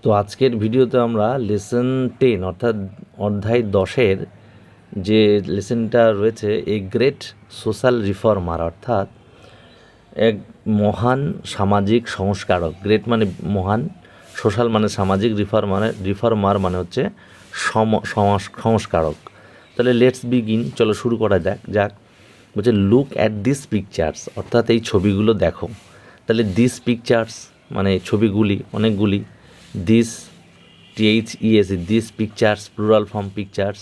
তো আজকের ভিডিওতে আমরা লেসন 10 অর্থাৎ অধ্যায় 10-এর যে লেসনটা রয়েছে এ গ্রেট সোশ্যাল রিফর্মার অর্থাৎ এক মহান সামাজিক সংস্কারক। গ্রেট মানে মহান, সোশ্যাল মানে সামাজিক, রিফর্মার মানে হচ্ছে সংস্কারক। তাহলে লেটস বিগিন, চলো শুরু করা যাক। বলছে লুক অ্যাট দিস পিকচার্স অর্থাৎ এই ছবিগুলো দেখো। তাহলে দিস পিকচার্স মানে ছবিগুলি, অনেকগুলি। This THES this pictures plural form pictures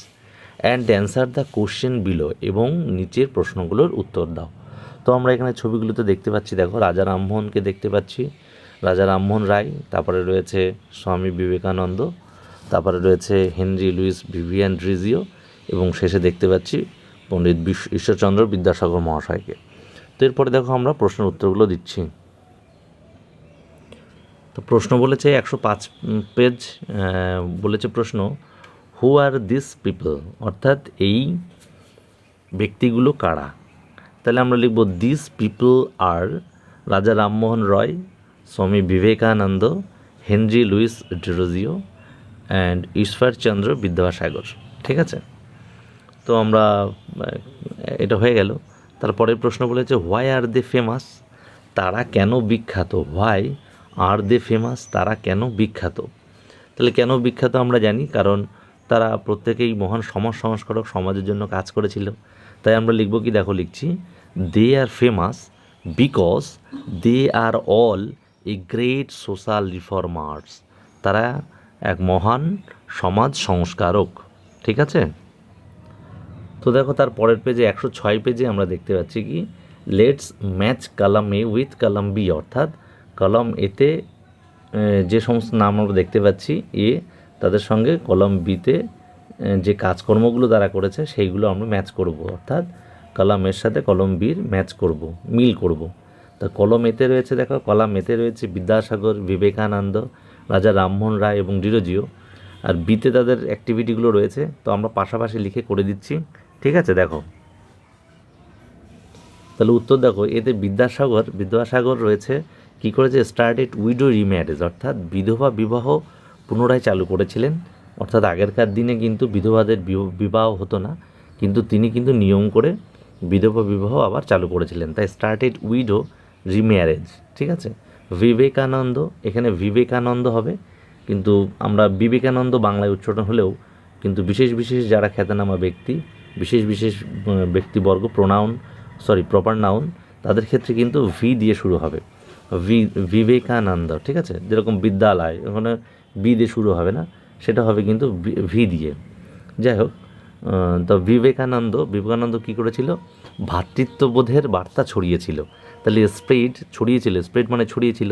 and answer the question below এবং নিচের প্রশ্নগুলোর উত্তর দাও। তো আমরা এখানে ছবিগুলোতে দেখতে পাচ্ছি, দেখো রাজা রামমোহনকে দেখতে পাচ্ছি, রাজা রামমোহন রায়, তারপরে রয়েছে স্বামী বিবেকানন্দ, তারপরে রয়েছে হেনরি লুইস ভিভিয়ান ড্রিজিও এবং শেষে দেখতে পাচ্ছি পণ্ডিত ঈশ্বরচন্দ্র বিদ্যাসাগর মহাশয়কে। তো এরপরে দেখো আমরা প্রশ্নের উত্তরগুলো দিচ্ছি। তো প্রশ্ন বলেছে 105 পেজ, বলেছে প্রশ্ন হু আর দিস পিপল অর্থাৎ এই ব্যক্তিগুলো কারা। তাহলে আমরা লিখব দিস পিপল আর রাজা রামমোহন রয়, Swami Vivekananda, Henry Luis Derozio and Ishwarchandra Vidyasagar. ঠিক আছে, তো আমরা এটা হয়ে গেল। তারপরের প্রশ্ন বলেছে হোয়াই আর দে ফেমাস, তারা কেন বিখ্যাত। হোয়াই আর দে ফেমাস, তারা কেন বিখ্যাত। তাহলে কেন বিখ্যাত আমরা জানি, কারণ তারা প্রত্যেকেই মহান সমাজ সংস্কারক, সমাজের জন্য কাজ করেছিল। তাই আমরা লিখব কি, দেখো লিখছি they are famous because they are all a great social reformers, তারা এক মহান সমাজ সংস্কারক। ঠিক আছে, তো দেখো তার পরের পেজে 106 পেজে আমরা দেখতে পাচ্ছি কি let's match column A with column B অর্থাৎ কলাম এতে যে সমস্ত নাম আমরা দেখতে পাচ্ছি এ, তাদের সঙ্গে কলাম বিতে যে কাজকর্মগুলো তারা করেছে সেইগুলো আমরা ম্যাচ করব, অর্থাৎ কলাম এর সাথে কলম বির ম্যাচ করব, মিল করব। তা কলম এতে রয়েছে, দেখো কলাম এতে রয়েছে বিদ্যাসাগর, বিবেকানন্দ, রাজা রামমোহন রায় এবং ডিরোজিও, আর বিতে তাদের অ্যাক্টিভিটিগুলো রয়েছে। তো আমরা পাশাপাশি লিখে করে দিচ্ছি। ঠিক আছে, দেখো তাহলে উত্তর দেখো এতে বিদ্যাসাগর রয়েছে কি করেছে, স্টার্টেড উইডো রিম্যারেজ অর্থাৎ বিধবা বিবাহ পুনরায় চালু করেছিলেন। অর্থাৎ আগেরকার দিনে কিন্তু বিধবাদের বিবাহ হতো না, কিন্তু তিনি কিন্তু নিয়ম করে বিধবা বিবাহ আবার চালু করেছিলেন, তাই স্টার্টেড উইডো রিম্যারেজ। ঠিক আছে, বিবেকানন্দ, এখানে বিবেকানন্দ হবে, কিন্তু আমরা বিবেকানন্দ বাংলায় উচ্চারণ হলেও কিন্তু বিশেষ বিশেষ যারা খ্যাতনামা ব্যক্তি, বিশেষ বিশেষ ব্যক্তিবর্গ, প্রপার নাউন, তাদের ক্ষেত্রে কিন্তু ভি দিয়ে শুরু হবে, বিবেকানন্দ। ঠিক আছে, যেরকম বিদ্যালয়, ওখানে বি দিয়ে শুরু হবে না, সেটা হবে কিন্তু ভি দিয়ে। যাই হোক, তো বিবেকানন্দ কী করেছিল, ভ্রাতৃত্ববোধের বার্তা ছড়িয়েছিল। তাহলে স্প্রেড মানে ছড়িয়েছিল,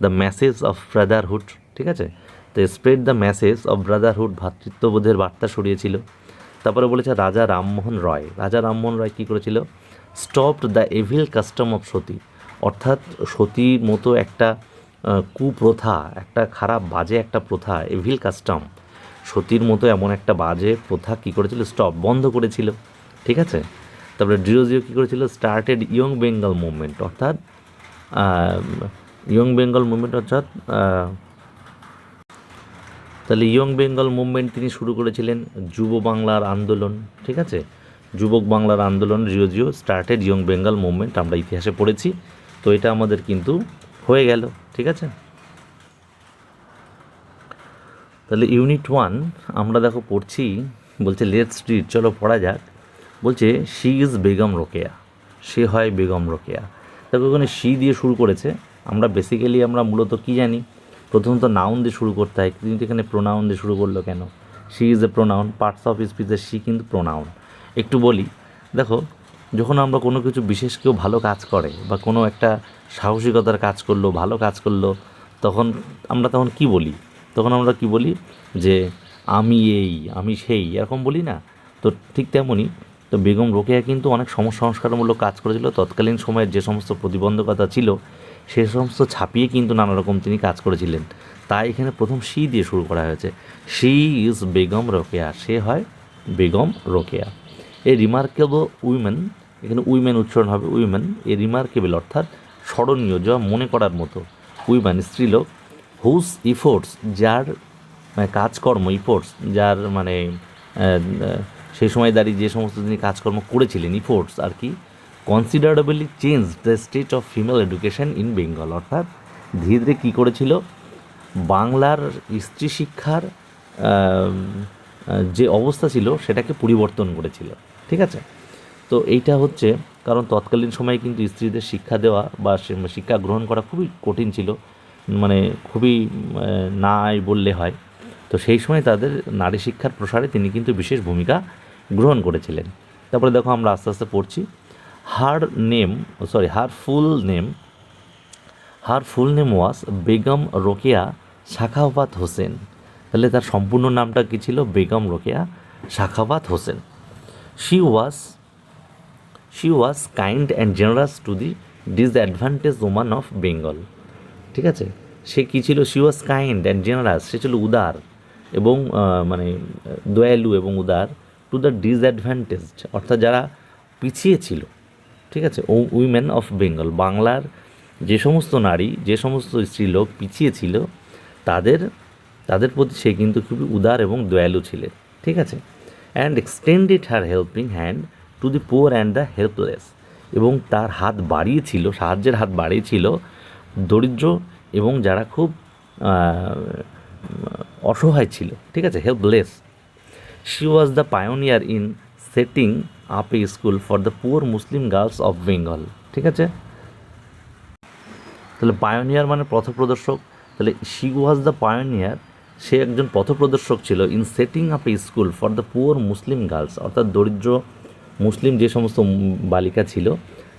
দ্য মেসেজ অফ ব্রাদারহুড। ঠিক আছে, তো spread the message of brotherhood, ভ্রাতৃত্ববোধের বার্তা ছড়িয়েছিল। তারপরে বলেছে রাজা রামমোহন রায় কী করেছিল, stopped the evil custom of sati, অর্থাৎ সতীর মতো একটা কুপ্রথা, একটা খারাপ বাজে একটা প্রথা, এভিল কাস্টম, সতীর মতো এমন একটা বাজে প্রথা কী করেছিল, বন্ধ করেছিল। ঠিক আছে, তারপরে ডিরোজিও কী করেছিল, স্টার্টেড ইয়ং বেঙ্গল মুভমেন্ট অর্থাৎ তাহলে ইয়ং বেঙ্গল মুভমেন্ট তিনি শুরু করেছিলেন, যুব বাংলার আন্দোলন। ঠিক আছে, যুবক বাংলার আন্দোলন, Derozio started young Bengal movement, আমরা ইতিহাসে পড়েছি। তো এটা আমাদের কিন্তু হয়ে গেল। ঠিক আছে, তাহলে ইউনিট 1 আমরা দেখো পড়ছি, বলছে লেটস রিড, চলো পড়া যাক। বলছে শি ইজ বেগম রোকেয়া, সে হয় বেগম রোকেয়া। দেখো ওখানে শি দিয়ে শুরু করেছে, আমরা বেসিক্যালি আমরা মূলত কী জানি, প্রথমত নাউন দিয়ে শুরু করতে হয়, কিন্তু এখানে প্রোনাউন দিয়ে শুরু করলো কেন। She is a pronoun, parts of স্পিচের শি কিন্তু প্রোনাউন। একটু বলি, দেখো যখন আমরা কোনো কিছু বিশেষ কেউ ভালো কাজ করে বা কোনো একটা সাহসিকতার কাজ করলো, ভালো কাজ করলো, তখন আমরা কী বলি, তখন আমরা কি বলি যে আমি এই, আমি সেই, এরকম বলি না। তো ঠিক তেমনই, তো বেগম রোকেয়া কিন্তু অনেক সংস্কারমূলক কাজ করেছিল। তৎকালীন সময়ের যে সমস্ত প্রতিবন্ধকতা ছিল সে সমস্ত ছাপিয়ে কিন্তু নানা রকম তিনি কাজ করেছিলেন। তাই এখানে প্রথম শি দিয়ে শুরু করা হয়েছে, শি ইজ বেগম রোকেয়া, সে হয় Begum Rokeya. A remarkable women, এখানে উইমেন উচ্চারণ হবে উইমেন। এ রিমার্কেবল অর্থাৎ স্মরণীয়, যা মনে করার মতো, উইমেন স্ত্রীলোক, হুজ ইফোর্টস, যার মানে কাজকর্ম, ইফোর্টস যার মানে সেই সময় দাঁড়িয়ে যে সমস্ত তিনি কাজকর্ম করেছিলেন, ইফোর্টস আর কি, considerably change the state of female education in Bengal, অর্থাৎ ধীরে ধীরে কী করেছিল, বাংলার স্ত্রী শিক্ষার যে অবস্থা ছিল সেটাকে পরিবর্তন করেছিল। ঠিক আছে, তো এইটা হচ্ছে কারণ তৎকালীন সময়ে কিন্তু স্ত্রীদের শিক্ষা দেওয়া বা শিক্ষা গ্রহণ করা খুবই কঠিন ছিল, মানে খুবই নাই বললে হয়। তো সেই সময় তাদের নারী শিক্ষার প্রসারে তিনি কিন্তু বিশেষ ভূমিকা গ্রহণ করেছিলেন। তারপরে দেখো আমরা আস্তে আস্তে পড়ছি। Her full name was Begum Rokeya Sakhawat Hossain. তাহলে তার সম্পূর্ণ নামটা কী ছিল? Begum Rokeya Sakhawat Hossain. She was kind and generous to the disadvantage woman of Bengal. ঠিক আছে, সে কী ছিল? She was kind and generous, সে ছিল উদার এবং মানে দয়ালু এবং উদার, টু দ্য ডিসঅ্যাডভান্টেজড, অর্থাৎ যারা পিছিয়ে ছিল। ঠিক আছে, উইমেন অফ বেঙ্গল, বাংলার যে সমস্ত নারী, যে সমস্ত স্ত্রীলোক পিছিয়ে ছিল তাদের প্রতি সে কিন্তু খুবই উদার এবং দয়ালু ছিলেন। ঠিক আছে, and extended her helping hand to the poor and the helpless, এবং তার হাত বাড়িয়েছিল, সাহায্যের হাত বাড়িয়েছিল দরিদ্র এবং যারা খুব অসহায় ছিল। ঠিক আছে, helpless. She was the pioneer in setting up A school for the poor Muslim girls of Bengal. ঠিক আছে, তাহলে পায়োনিয়ার মানে পথপ্রদর্শক, তাহলে শি ওয়াজ দ্য পায়োনিয়ার, সে একজন পথপ্রদর্শক ছিল, in setting up A school for the poor Muslim girls, অর্থাৎ দরিদ্র মুসলিম যে সমস্ত বালিকা ছিল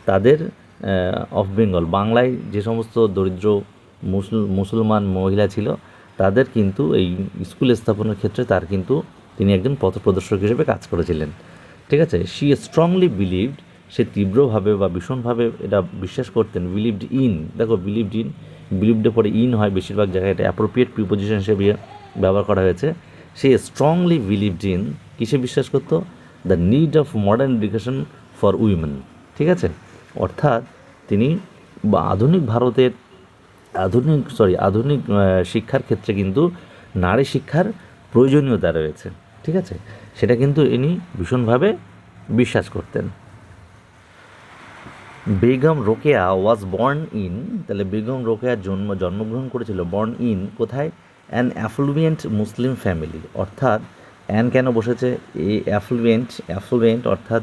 তাদের, অফ বেঙ্গল, বাংলায় যে সমস্ত দরিদ্র মুসলমান মহিলা ছিল তাদের কিন্তু এই স্কুল স্থাপনের ক্ষেত্রে তিনি একজন পথপ্রদর্শক হিসেবে কাজ করেছিলেন। ঠিক আছে, শি স্ট্রংলি বিলিভড, সে তীব্রভাবে বা ভীষণভাবে এটা বিশ্বাস করতেন, বিলিভড ইন, দেখো বিলিভডে পরে ইন হয় বেশিরভাগ জায়গায়, এটা অ্যাপ্রোপ্রিয়েট প্রিপোজিশন হিসেবে ব্যবহার করা হয়েছে। সে স্ট্রংলি বিলিভড ইন, কিসে বিশ্বাস করতো? The need of modern education for women. ঠিক আছে, অর্থাৎ তিনি আধুনিক ভারতের আধুনিক শিক্ষার ক্ষেত্রে কিন্তু নারী শিক্ষার প্রয়োজনীয়তা রয়েছে। ঠিক আছে, সেটা কিন্তু ইনি ভীষণভাবে বিশ্বাস করতেন। বেগম রোকেয়া ওয়াজ বর্ন ইন, তাহলে বেগম রোকেয়া জন্মগ্রহণ করেছিল, বর্ন ইন কোথায়? অ্যান অ্যাফ্লুয়েন্ট মুসলিম ফ্যামিলি, অর্থাৎ অ্যান কেন বসেছে? এই অ্যাফ্লুয়েন্ট অর্থাৎ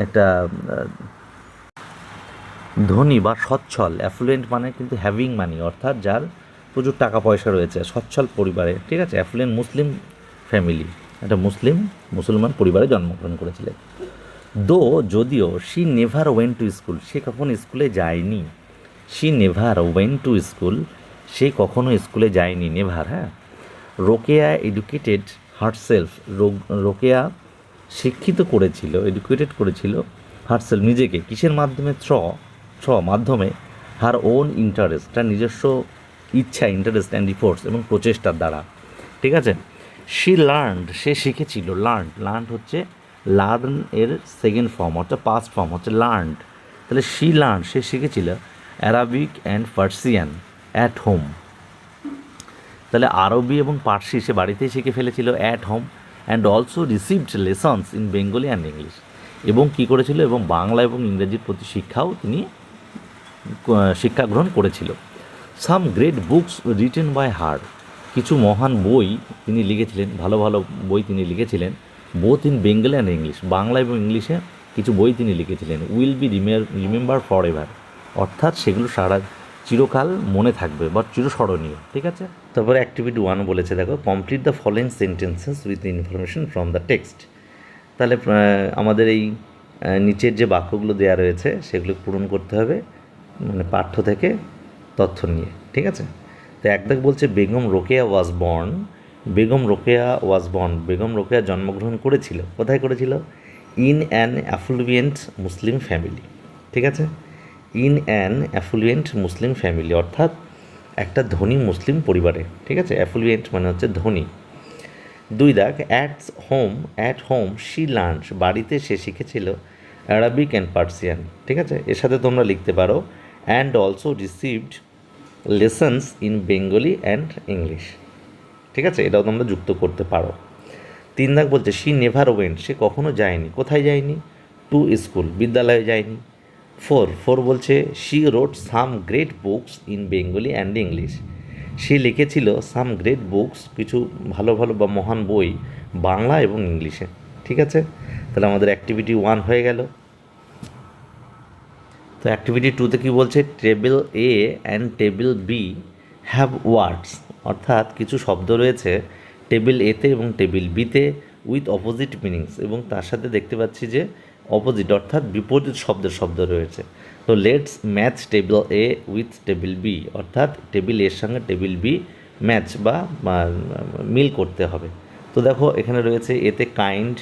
একটা ধনী বা সচ্ছল, অ্যাফ্লুয়েন্ট মানে কিন্তু হ্যাভিং মানি, অর্থাৎ যার প্রচুর টাকা পয়সা রয়েছে, সচ্ছল পরিবারে। ঠিক আছে, অ্যাফ্লুয়েন্ট মুসলিম ফ্যামিলি, একটা মুসলমান পরিবারে জন্মগ্রহণ করেছিলেন। যদিও she never went to school, সে কখনো স্কুলে যায়নি। She never went to school, সে কখনো স্কুলে যায়নি, নেভার। হ্যাঁ, Rokeya educated herself, Rokeya educated করেছিল হারসেলফ, নিজেকে, কিসের মাধ্যমে? মাধ্যমে, হার ওন ইন্টারেস্ট, তার নিজস্ব ইচ্ছা, ইন্টারেস্ট অ্যান্ড ইফোর্টস, এবং প্রচেষ্টার দ্বারা। ঠিক আছে, শি লার্নড, সে শিখেছিল, লার্নড হচ্ছে লার্ন এর সেকেন্ড ফর্ম, অর্থাৎ পাস্ট ফর্ম হচ্ছে লার্নড। তাহলে শি লার্ন, সে শিখেছিল Arabic and Persian at home, তাহলে আরবি এবং পার্সি সে বাড়িতেই শিখে ফেলেছিল, at home, and also received lessons in Bengali and English, এবং কী করেছিল? এবং বাংলা এবং ইংরেজির প্রতি শিক্ষাও তিনি শিক্ষা গ্রহণ করেছিল। Some great books written by her, কিছু মহান বই তিনি লিখেছিলেন, ভালো ভালো বই তিনি লিখেছিলেন, both in Bengali and English, Bangla এবং ইংলিশে কিছু বই তিনি লিখেছিলেন। Will be remember for ever, অর্থাৎ সেগুলো চিরকাল মনে থাকবে বা চিরস্মরণীয়। ঠিক আছে, তারপরে অ্যাক্টিভিটি 1 বলেছে, দেখো, complete the following sentences with information from the text. তাহলে আমাদের এই নিচের যে বাক্যগুলো দেওয়া রয়েছে সেগুলো পূরণ করতে হবে, মানে পাঠ্য থেকে তথ্য নিয়ে। ঠিক আছে, তো একদাক বলছে বেগম রোকেয়া ওয়াজ বর্ন, বেগম রোকেয়া জন্মগ্রহণ করেছিল, কোথায় করেছিল? In an effluent Muslim family. ঠিক আছে, in an effluent Muslim family, অর্থাৎ একটা ধনী মুসলিম পরিবারে। ঠিক আছে, অ্যাফ্লুয়েন্ট মানে হচ্ছে ধনী। 2 দাগ, অ্যাট হোম শি লার্নড, বাড়িতে সে শিখেছিল অ্যারাবিক অ্যান্ড পার্সিয়ান। ঠিক আছে, এর সাথে তোমরা লিখতে পারো and also received lessons in Bengali and English. ঠিক আছে, এটাও তোমরা যুক্ত করতে পারো। 3 দাগ বলছে শি নেভার ওয়েন্ট, সে কখনো যায়নি। কোথায় যায়নি? টু স্কুল, বিদ্যালয়ে যায়নি। 4 বলছে she wrote some great books in Bengali and English, সে লিখেছিল সাম গ্রেট বুকস, কিছু ভালো ভালো বা মহান বই বাংলা এবং ইংলিশে। ঠিক আছে, তাহলে আমাদের অ্যাক্টিভিটি 1 হয়ে গেল। তো অ্যাক্টিভিটি 2তে কী বলছে? Table A and table B have words, অর্থাৎ কিছু শব্দ রয়েছে টেবিল এতে এবং টেবিল বিতে উইথ অপোজিট মিনিংস, এবং তার সাথে দেখতে পাচ্ছি যে অপোজিট অর্থাৎ বিপরীত শব্দ রয়েছে। তো let's match table A with table B, অর্থাৎ টেবিল এর সঙ্গে টেবিল বি ম্যাচ বা মিল করতে হবে। তো দেখো এখানে রয়েছে এতে কাইন্ড,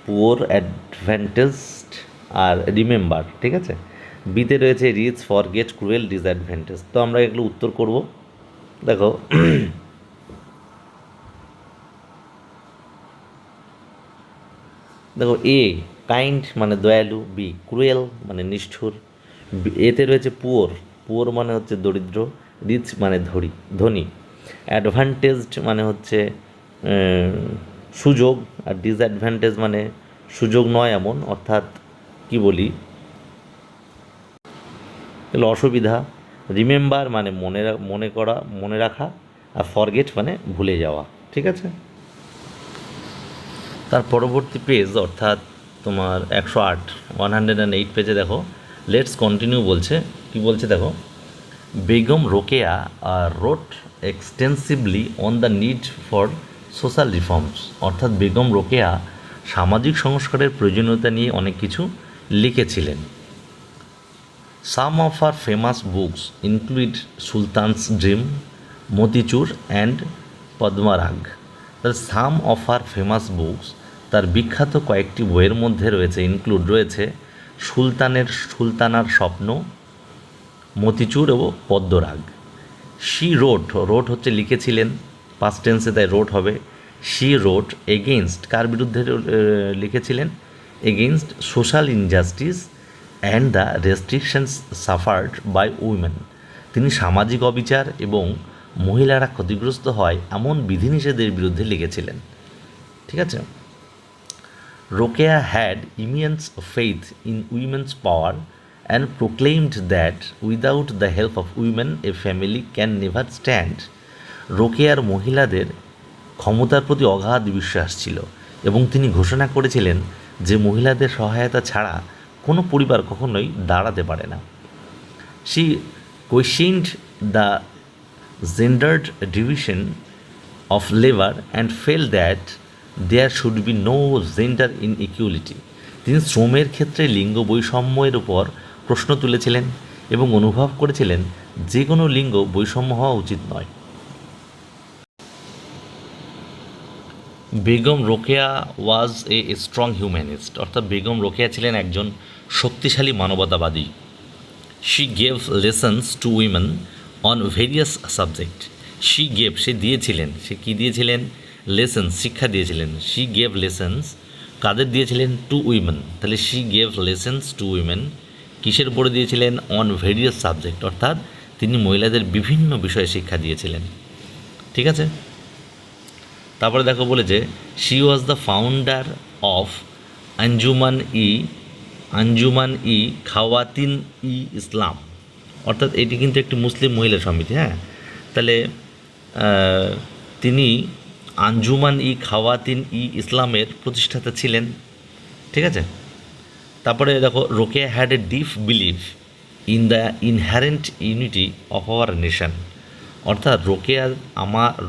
পুওর, অ্যাডভান্টেজড আর রিমেম্বার। ঠিক আছে, বিতে রয়েছে রিচ, ফরগেট, ক্রুয়েল, ডিসঅ্যাডভান্টেজ। তো আমরা এগুলো উত্তর করব। দেখো দেখো এ কাইন্ড মানে দয়ালু, বি ক্রুয়েল মানে নিষ্ঠুর, এতে রয়েছে পুওর, পুওর মানে হচ্ছে দরিদ্র, রিচ মানে ধনী, অ্যাডভান্টেজড মানে হচ্ছে সুযোগ, আর ডিসঅ্যাডভান্টেজ মানে সুযোগ নয় এমন, অর্থাৎ কি বলি তাহলে অসুবিধা, রিমেম্বার মানে মনে রাখা, আর ফরগেট মানে ভুলে যাওয়া। ঠিক আছে, তার পরবর্তী পেজ অর্থাৎ তোমার 108 108 পেজে দেখো লেটস কন্টিনিউ বলছে। কি বলছে দেখো, Begum Rokeya wrote extensively on the need for social reforms, অর্থাৎ বেগম রোকেয়া সামাজিক সংস্কারের প্রয়োজনীয়তা নিয়ে অনেক কিছু লিখেছিলেন। Some of her famous books include Sultana's dream, Motichur and Padmarag. তার some of her famous books, তার বিখ্যাত কয়েকটি বইয়ের মধ্যে রয়েছে রয়েছে সুলতানার স্বপ্ন, মতিচুর এবং পদ্মরাগ। শি রোট হচ্ছে লিখেছিলেন, পাস্ট টেন্সে তাই রোট হবে। শি রোট এগেইনস্ট, কার বিরুদ্ধে লিখেছিলেন? Against social injustice and the restrictions suffered by women, তিনি সামাজিক অবিচার এবং মহিলারা ক্ষতিগ্রস্ত হয় এমন বিধিনিষেধের বিরুদ্ধে লিখেছিলেন। ঠিক আছে, Rokeya had immense faith in women's power and proclaimed that without the help of women a family can never stand. রোকেয়ার মহিলাদের ক্ষমতার প্রতি অগাধ বিশ্বাস ছিল এবং তিনি ঘোষণা করেছিলেন যে মহিলাদের সহায়তা ছাড়া কোনো পরিবার কখনোই দাঁড়াতে পারে না। She questioned the gendered division of labor and felt that there should be no gender inequality. তিনি শ্রমের ক্ষেত্রে লিঙ্গ বৈষম্যের উপর প্রশ্ন তুলেছিলেন এবং অনুভব করেছিলেন যে কোনো লিঙ্গ বৈষম্য হওয়া উচিত নয়। Begum Rokeya was a strong humanist, অর্থাৎ বেগম রোকেয়া ছিলেন একজন শক্তিশালী মানবতাবাদী। She gave lessons to women on various subject. সে দিয়েছিলেন, সে কী দিয়েছিলেন? লেসন্স, শিক্ষা দিয়েছিলেন। শি গেভ লেসন্স, কাদের দিয়েছিলেন? To women. তাহলে she gave lessons to women কিসের উপরে দিয়েছিলেন? অন ভেরিয়াস সাবজেক্ট, অর্থাৎ তিনি মহিলাদের বিভিন্ন বিষয়ে শিক্ষা দিয়েছিলেন। ঠিক আছে, তারপরে দেখো বলেছে she was the founder of Anjuman e Khawateen e Islam, অর্থাৎ এটি কিন্তু একটি মুসলিম মহিলা সমিতি। হ্যাঁ, তাহলে তিনি আঞ্জুমান ই খাওয়াতিন ই ইসলামের প্রতিষ্ঠাতা ছিলেন। ঠিক আছে, তারপরে দেখো Rokeya had a deep believe in the inherent unity of our nation, অর্থাৎ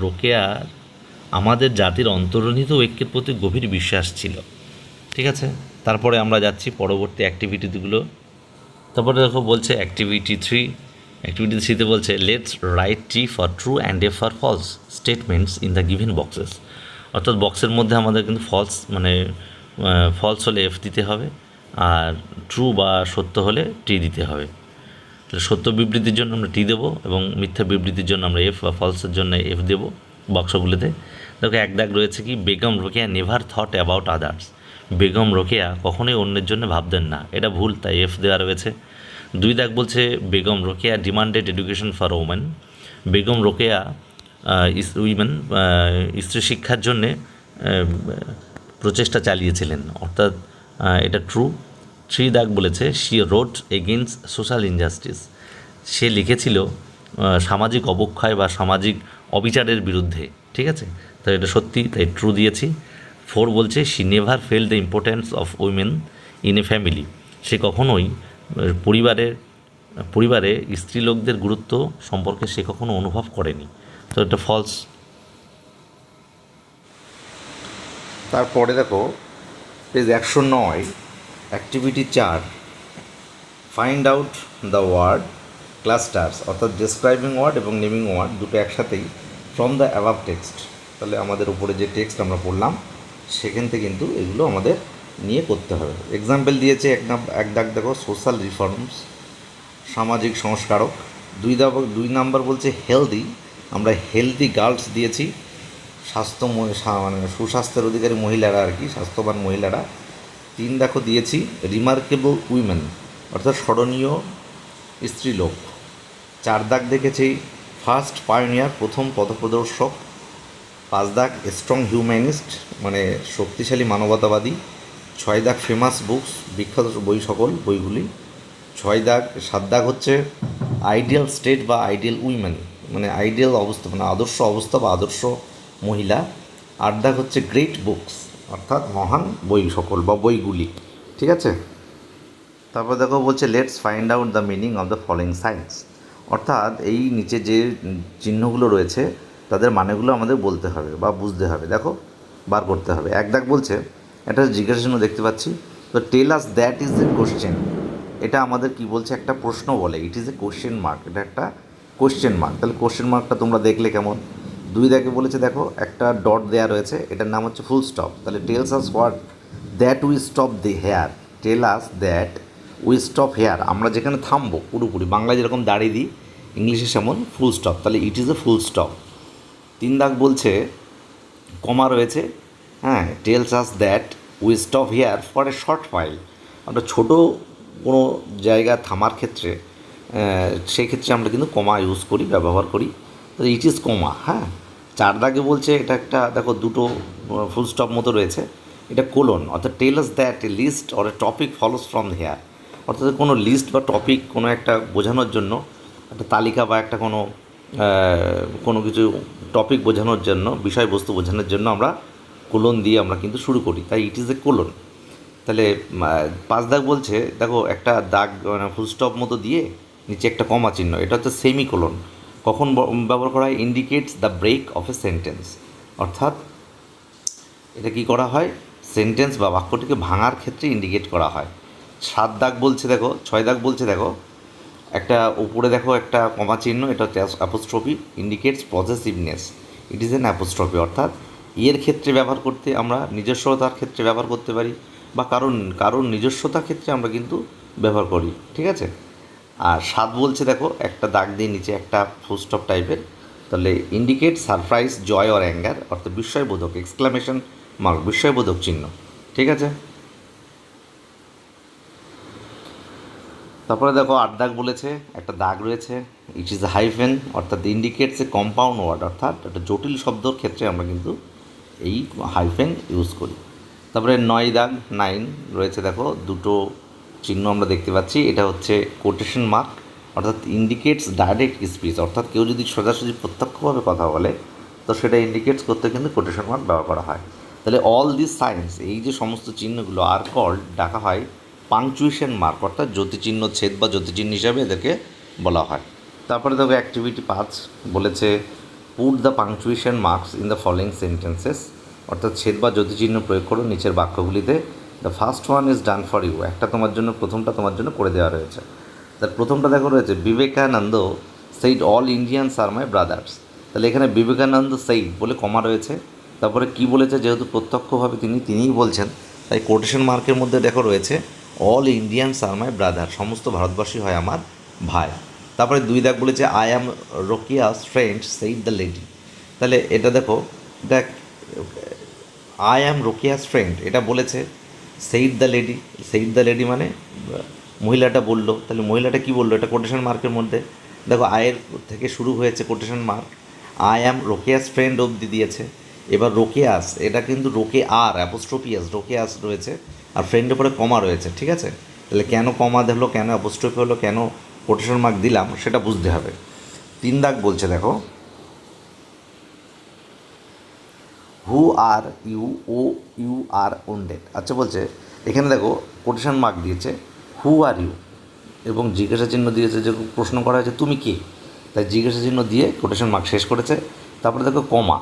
রোকেয়ার আমাদের জাতির অন্তর্নিহিত ঐক্যের প্রতি গভীর বিশ্বাস ছিল। ঠিক আছে, তারপরে আমরা যাচ্ছি পরবর্তী অ্যাক্টিভিটিগুলো। তারপরে দেখো বলছে অ্যাক্টিভিটি 3 বলছে let's write T for true and F for false statements in the given boxes, অর্থাৎ বক্সের মধ্যে আমাদের কিন্তু ফলস হলে এফ দিতে হবে, আর ট্রু বা সত্য হলে টি দিতে হবে। তাহলে সত্য বিবৃতির জন্য আমরা টি দেবো এবং মিথ্যা বিবৃতির জন্য আমরা এফ বা ফলসের জন্য এফ দেবো বক্সগুলোতে। দেখো এক দাগ রয়েছে কি, Begum Rokeya never thought about others, Begum Rokeya কখনোই অন্যের জন্য ভাবতেন না, এটা ভুল, তাই এফ দেওয়া রয়েছে। দুই দাগ বলছে Begum Rokeya demanded education for women. Begum Rokeya women স্ত্রী শিক্ষার জন্যে প্রচেষ্টা চালিয়েছিলেন, অর্থাৎ এটা ট্রু। থ্রি দাগ বলেছে she wrote against social injustice, সে লিখেছিল সামাজিক অবক্ষয় বা সামাজিক অবিচারের বিরুদ্ধে, ঠিক আছে, তো এটা সত্যি, তাই ট্রু দিয়েছি। ফোর বলছে she never felt the importance of women in a family, সে কখনোই পরিবারে স্ত্রীলোকদের গুরুত্ব সম্পর্কে সে কখনো অনুভব করেনি, তো এটা ফলস। তারপরে দেখো page 109, activity 4, find out the word clusters, অর্থাৎ ডেসক্রাইবিং ওয়ার্ড এবং নেমিং ওয়ার্ড দুটো একসাথেই ফ্রম দ্য অ্যাবাভ টেক্সট। তাহলে আমাদের উপরে যে টেক্সট আমরা পড়লাম সেখান থেকে কিন্তু এগুলো আমাদের নিয়ে করতে হবে। এক্সাম্পল দিয়েছে এক দাগ দেখো সোশ্যাল রিফর্মস, সামাজিক সংস্কারক। দুই নাম্বার বলছে হেলদি, আমরা হেলদি গার্লস দিয়েছি, মানে সুস্বাস্থ্যের অধিকারী মহিলারা আর কি, স্বাস্থ্যবান মহিলারা। তিন দেখো দিয়েছি রিমার্কেবল উইমেন, অর্থাৎ স্মরণীয় স্ত্রীলোক। চার দাগ দেখেছি ফার্স্ট পায়োনিয়ার, প্রথম পথপ্রদর্শক। পাঁচ দাগ স্ট্রং হিউম্যানিস্ট, মানে শক্তিশালী মানবতাবাদী। ছয় দাগ ফেমাস বুকস, বিখ্যাত বই, সকল বইগুলি। সাত দাগ হচ্ছে আইডিয়াল স্টেট বা আইডিয়াল উইমেন, মানে আইডিয়াল অবস্থা, মানে আদর্শ অবস্থা বা আদর্শ মহিলা। আট দাগ হচ্ছে গ্রেট বুকস, অর্থাৎ মহান বই সকল বা বইগুলি, ঠিক আছে। তারপর দেখো বলছে let's find out the meaning of the following science, অর্থাৎ এই নিচে যে চিহ্নগুলো রয়েছে তাদের মানেগুলো আমাদের বলতে হবে বা বুঝতে হবে, দেখো বার করতে হবে। এক দাগ বলছে একটা জিজ্ঞাসা চিহ্ন দেখতে পাচ্ছি, তো tell us that is a question, এটা আমাদের কি বলছে, একটা প্রশ্ন বলে, it is a question mark, এটা একটা কোশ্চেন মার্ক। তাহলে কোশ্চেন মার্কটা তোমরা দেখলে কেমন। দুই দাগে বলেছে দেখো একটা ডট দেওয়া রয়েছে, এটার নাম হচ্ছে ফুল স্টপ, তাহলে tells us what that we stop the here, tell us that we stop here, আমরা যেখানে থামবো পুরোপুরি, বাংলায় যেরকম দাঁড়িয়ে দিই ইংলিশে সেমন ফুল স্টপ, তাহলে ইট ইজ এ ফুল স্টপ। তিন দাগ বলছে কমা রয়েছে, হ্যাঁ, tells us that we stop here for a short file, আমরা ছোটো কোনো জায়গা থামার ক্ষেত্রে সেই ক্ষেত্রে আমরা কিন্তু কমা ইউজ করি, ব্যবহার করি, তাহলে ইট ইজ কমা। হ্যাঁ, চার দাগে বলছে এটা একটা দেখো দুটো ফুল স্টপ মতো রয়েছে, এটা কোলন, অর্থাৎ tell us that a list or a topic follows from here, অর্থাৎ কোনো লিস্ট বা টপিক কোনো একটা বোঝানোর জন্য, একটা তালিকা বা একটা কোনো কিছু টপিক বোঝানোর জন্য, বিষয়বস্তু বোঝানোর জন্য আমরা কোলন দিয়ে আমরা কিন্তু শুরু করি, তাই ইট ইজ এ কোলন। তাহলে পাঁচ দাগ বলছে দেখো একটা দাগ মানে ফুল স্টপ মতো দিয়ে নিচে একটা কমা চিহ্ন, এটা হচ্ছে সেমিকোলন, কখন ব্যবহার করা হয়, indicates the break of a sentence, অর্থাৎ এটা কি করা হয়, সেন্টেন্স বা বাক্যটিকে ভাঙার ক্ষেত্রে ইন্ডিকেট করা হয়। সাত দাগ বলছে দেখো, ছয় দাগ বলছে দেখো একটা উপরে দেখো একটা কমা চিহ্ন, এটা হচ্ছে apostrophe, indicates possessiveness, it is an apostrophe, অর্থাৎ এর ক্ষেত্রে ব্যবহার করতে আমরা নিজস্বতার ক্ষেত্রে ব্যবহার করতে পারি বা কারণ নিজস্বতার ক্ষেত্রে আমরা কিন্তু ব্যবহার করি, ঠিক আছে। আর সাত বলছে দেখো একটা দাগ দিয়ে নিচে একটা ফুল স্টপ টাইপের, তাহলে indicate surprise joy or anger, অর্থাৎ বিস্ময়বোধক, এক্সক্লামেশন মার্ক, বিস্ময়বোধক চিহ্ন, ঠিক আছে। তারপরে দেখো আট দাগ বলেছে একটা দাগ রয়েছে, ইট ইজ এ হাইফেন, অর্থাৎ ইন্ডিকেটস এ কম্পাউন্ড ওয়ার্ড, অর্থাৎ একটা জটিল শব্দর ক্ষেত্রে আমরা কিন্তু এই হাইফেন ইউজ করি। তারপরে নয় দাগ 9 রয়েছে দেখো দুটো চিহ্ন আমরা দেখতে পাচ্ছি, এটা হচ্ছে কোটেশন মার্ক, অর্থাৎ ইন্ডিকেটস ডাইরেক্ট স্পিচ, অর্থাৎ কেউ যদি সোজাসুজি প্রত্যক্ষভাবে কথা বলে তো সেটা ইন্ডিকেটস করতে কিন্তু কোটেশন মার্ক ব্যবহার করা হয়। তাহলে অল দিস সাইন্স, এই যে সমস্ত চিহ্নগুলো আর কল্ড ডাকা হয় পাংচুয়েশন মার্ক, অর্থাৎ জ্যোতিচিহ্ন, ছেদ বা জ্যোতিচিহ্ন হিসাবে এদেরকে বলা হয়। তারপরে দেখো অ্যাক্টিভিটি 5 বলেছে put the punctuation marks in the following sentences, অর্থাৎ ছেদ বা জ্যোতিচিহ্ন প্রয়োগ করো নিচের বাক্যগুলিতে। The first one is done for you, একটা তোমার জন্য, প্রথমটা তোমার জন্য করে দেওয়া রয়েছে। তার প্রথমটা দেখো রয়েছে Vivekananda said all Indians are my brothers, তাহলে এখানে বিবেকানন্দ সেইড বলে কমা রয়েছে, তারপরে কি বলেছে, যেহেতু প্রত্যক্ষভাবে তিনিই বলছেন তাই কোটেশন মার্কের মধ্যে দেখো রয়েছে all Indians are my brother, সমস্ত ভারতবাসী হয় আমার ভাই। তারপরে দুই দাগ বলেছে I am Rokeya's friend said the lady, তাহলে এটা দেখো দেখ আই অ্যাম রোকিয়াস ফ্রেন্ড এটা বলেছে, সেইড দ্য লেডি মানে মহিলাটা বললো, তাহলে মহিলাটা কি বললো, এটা কোটেশন মার্কের মধ্যে। দেখো আয়ের থেকে শুরু হয়েছে quotation mark, I am Rokeya's friend অবধি দিয়েছে। এবার রোকেয়াস, এটা কিন্তু রোকে আর অ্যাপোস্ট্রোপিয়াস, রোকেয়াস রয়েছে আর ফ্রেন্ডের পরে কমা রয়েছে, ঠিক আছে। তাহলে কেন কমা হলো, কেন অ্যাপোস্ট্রোফি হলো, কেন কোটেশন মার্ক দিলাম সেটা বুঝতে হবে। 3 দাগ বলছে দেখো, who are you, oh you are wounded. আচ্ছা বলছে এখানে দেখো কোটেশন মার্ক দিয়েছে হু আর ইউ এবং জিজ্ঞাসা চিহ্ন দিয়েছে, যে প্রশ্ন করা হয়েছে তুমি কে, তাই জিজ্ঞাসা চিহ্ন দিয়ে কোটেশন মার্ক শেষ করেছে। তারপরে দেখো কমা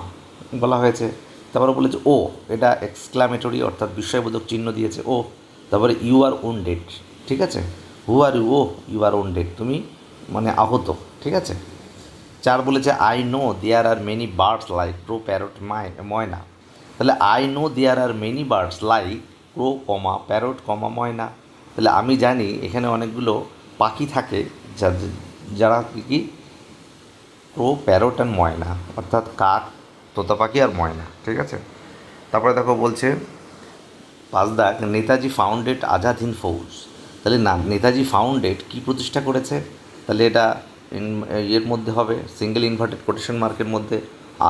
বলা হয়েছে, তারপরে বলেছে ও, এটা এক্সক্লামেটরি অর্থাৎ বিস্ময়বোধক চিহ্ন দিয়েছে ও। তারপরে ইউ আর ওন্ডেড, ঠিক আছে, who are you, oh you are wounded, তুমি মানে আহত, ঠিক আছে। 4 বলেছে I know there are many birds like crow, parrot, myna. তাহলে I know there are many birds like crow, comma parrot, comma myna. তাহলে আমি জানি এখানে অনেকগুলো পাখি থাকে যারা কি ক্রো, প্যারট অ্যান্ড ময়না, অর্থাৎ কাক, তোতা পাখি আর ময়না, ঠিক আছে। তারপরে দেখো বলছে 5 দাগ, নেতাজি ফাউন্ডেড আজাদ হিন্দ ফৌজ। তাহলে না, নেতাজি ফাউন্ডেড কী প্রতিষ্ঠা করেছে, তাহলে এটা এর মধ্যে হবে সিঙ্গেল ইনভার্টেড কোটেশন মার্কের মধ্যে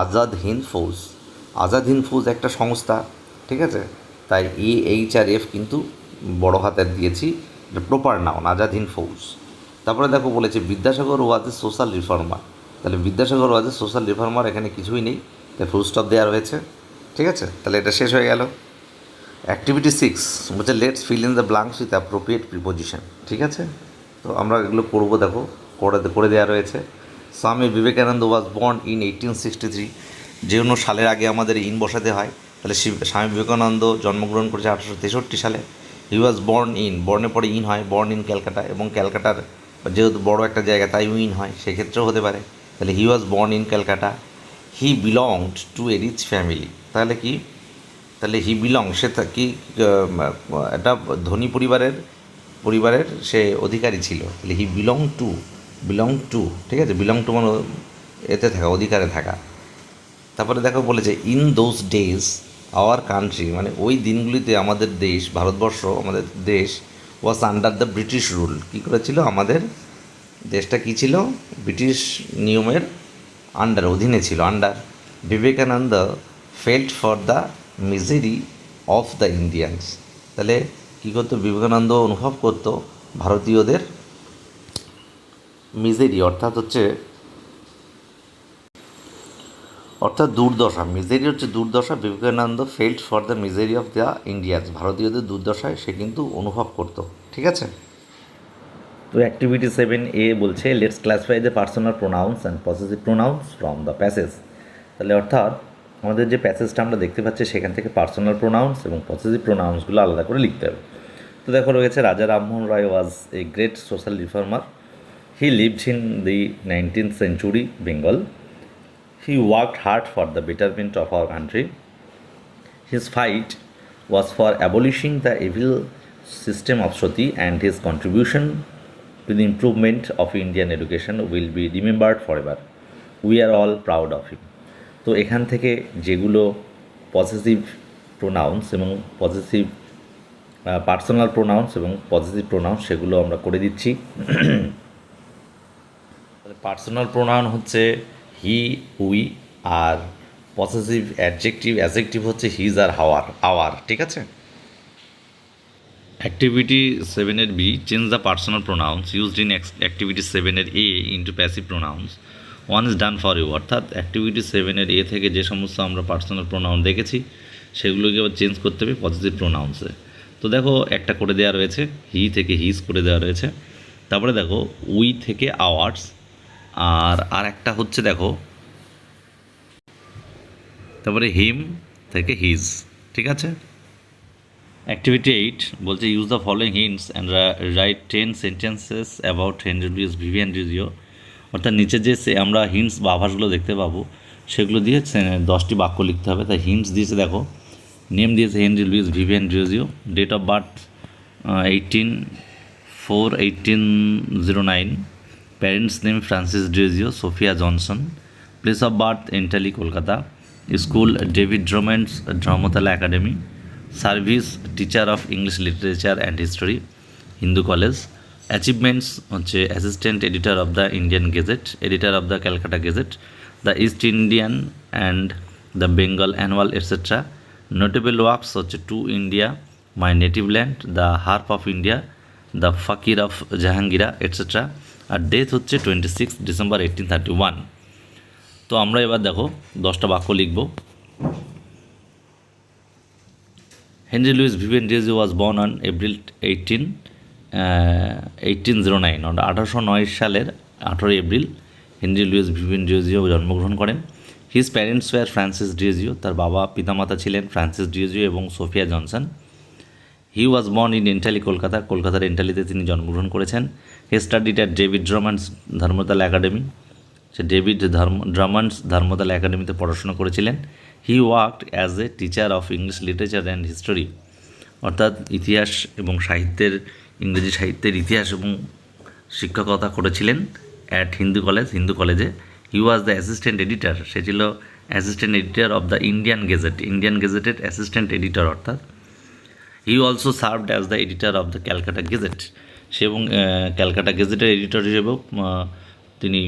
আজাদ হিন্দ ফৌজ। আজাদ হিন্দ ফৌজ একটা সংস্থা, ঠিক আছে, তাই EH আর F কিন্তু বড় হাতের দিয়েছি, এটা প্রপার নাউন আজাদ হিন্দ ফৌজ। তারপরে দেখো বলেছে বিদ্যাসাগর ওয়াজ এ সোশ্যাল রিফর্মার। তাহলে বিদ্যাসাগর ওয়াজ এ সোশ্যাল রিফর্মার, এখানে কিছুই নেই, তাই ফুল স্টপ দেওয়া রয়েছে, ঠিক আছে। তাহলে এটা শেষ হয়ে গেল। অ্যাক্টিভিটি 6 বলছে let's fill in the blanks with appropriate preposition, ঠিক আছে। তো আমরা এগুলো করবো, দেখো করে দেওয়া রয়েছে। স্বামী বিবেকানন্দ ওয়াজ বর্ন ইন 1863, যে কোনো সালের আগে আমাদের ইন বসাতে হয়, তাহলে স্বামী বিবেকানন্দ জন্মগ্রহণ করেছে 1863 সালে। হি ওয়াজ বর্ন ইন, বর্নের পরে ইন হয়, বর্ন ইন ক্যালকাটা, এবং ক্যালকাটার যেহেতু বড় একটা জায়গা তাই ইন হয়, সেক্ষেত্রেও হতে পারে। তাহলে he was born in Calcutta. He belonged to a rich family, তাহলে কি, তাহলে হি বিলং, সে কি একটা ধনী পরিবারের সে অধিকারী ছিল, তাহলে হি বিলং টু, ঠিক আছে, বিলং টু মানে এতে থাকা, অধিকারে থাকা। তারপরে দেখো বলেছে in those days our country, মানে ওই দিনগুলিতে আমাদের দেশ, ভারতবর্ষ, আমাদের দেশ was under the British rule, কী করেছিল, আমাদের দেশটা কী ছিল, ব্রিটিশ নিয়মের অধীনে ছিল, under. Vivekananda felt for the misery of the Indians, তাহলে কী করতো, বিবেকানন্দ অনুভব করতো ভারতীয়দের মিজারি, অর্থাৎ দুর্দশা, মিজারি হচ্ছে দুর্দশা। Vivekananda felt for the misery of the Indians, ভারতীয়দের দুর্দশায় সে কিন্তু অনুভব করতো, ঠিক আছে। তো অ্যাক্টিভিটি 7A বলছে let's classify the personal pronouns and possessive pronouns from the passage. তাহলে অর্থাৎ আমাদের যে প্যাসেজটা আমরা দেখতে পাচ্ছি সেখান থেকে পার্সোনাল প্রোনাউন্স এবং পসেসিভ প্রোনাউন্সগুলো আলাদা করে লিখতে হবে। তো দেখো রয়েছে Raja Rammohan Roy was a great social reformer. He lived in the 19th century Bengal. He worked hard for the betterment of our country. His fight was for abolishing the evil system of sati and his contribution to the improvement of Indian education will be remembered forever. We are all proud of him. তো এখান থেকে যেগুলো positive pronouns এবং positive personal pronouns এবং positive pronouns সেগুলো আমরা করে দিচ্ছি। পার্সোনাল প্রোনাউন হচ্ছে হি, উই, আর পজিটিভ অ্যাডজেক্টিভ হচ্ছে হিজ আর আওয়ার, ঠিক আছে। Activity 7 B, change the personal pronouns used in activity 7 A into passive pronouns. One is done for you, অর্থাৎ অ্যাক্টিভিটি 7 A থেকে যে সমস্ত আমরা পার্সোনাল প্রোনাউন দেখেছি সেগুলোকে আবার চেঞ্জ করতে হবে পজিটিভ প্রোনাউন্সে। তো দেখো একটা করে দেওয়া রয়েছে, হি থেকে হিজ করে দেওয়া রয়েছে। তারপরে দেখো উই থেকে আওয়ার্স, আর একটা হচ্ছে দেখো তারপরে হিম থেকে হিজ, ঠিক আছে। অ্যাক্টিভিটি 8 বলছে use the following hints and write 10 sentences about Henry Louis Vivian Derozio. অর্থাৎ নিচে যে আমরা হিন্টস বা আভাসগুলো দেখতে পাবো সেগুলো দিয়ে 10টি বাক্য লিখতে হবে। তাই হিন্টস দিয়েছে দেখো, নেম দিয়েছে Henry Louis Vivian Derozio, date of birth 18/4/1809, parents name Francis Derozio, Sophia Johnson, place of birth Entally Kolkata, school David Drummond's Dharmatala academy, service teacher of English literature and history, Hindu college, achievements হচ্ছে assistant editor of the Indian Gazette, editor of the Calcutta Gazette, the East Indian and the Bengal annual etcetera. Notable works হচ্ছে to India, my native land, the harp of India, the fakir of Jahangira etcetera. আর death হচ্ছে 26 December 1831। তো আমরা এবার দেখো 10টা বাক্য লিখব। Henry Louis Vivian Derozio was born on April 1809, 1809 সালের 18 এপ্রিল হেনরি লুইস ভিভিয়েন ডিয়েজিও জন্মগ্রহণ করেন। His parents were Francis Derozio, তার বাবা পিতামাতা ছিলেন ফ্রান্সিস ডিয়েজিও এবং Sophia Johnson. He was born in Entally, Kolkata, কলকাতার এন্টালিতে তিনি জন্মগ্রহণ করেছেন। He studied at David Drummond's Dharmatala academy, সে ডেভিড ড্রামান্ডস ধর্মতাল একাডেমিতে পড়াশোনা করেছিলেন। He worked as a teacher of English literature and history, অর্থাৎ ইতিহাস এবং সাহিত্যের, ইংরেজি সাহিত্যের ইতিহাস এবং শিক্ষকতা করেছিলেন অ্যাট হিন্দু কলেজে। He was the assistant editor, সে ছিল assistant editor of the Indian Gazette, Indian গেজেটের অ্যাসিস্ট্যান্ট এডিটর অর্থাৎ। He also served as the editor of the Calcutta Gazette, সে এবং ক্যালকাটা গেজেটের এডিটর হিসেবেও তিনি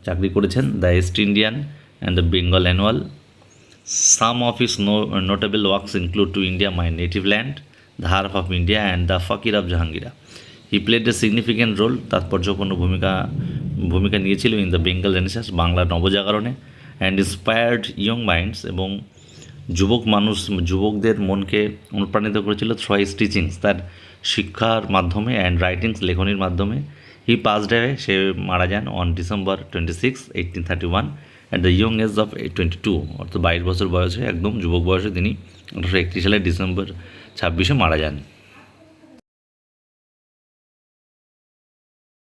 চাকরি করেছেন। The East Indian and the Bengal annual. Some of his notable works include to India, my native land, the harp of India and the fakir of Jahangira. He played a significant role, তাৎপর্যপূর্ণ ভূমিকা নিয়েছিল ইন দ্য বেঙ্গল রেনেসান্স, বাংলার নবজাগরণে। And inspired young minds, এবং যুবকদের মনকে অনুপ্রাণিত করেছিল through his teachings, তার শিক্ষার মাধ্যমে, অ্যান্ড রাইটিংস, লেখনির মাধ্যমে। হি পাসড অ্যাওয়ে, সে মারা যান on December 26, 1831 at the young age of 22, অর্থাৎ 22 বছর বয়সে, একদম যুবক বয়সে তিনি 1831 সালের ডিসেম্বর 26 মারা যান।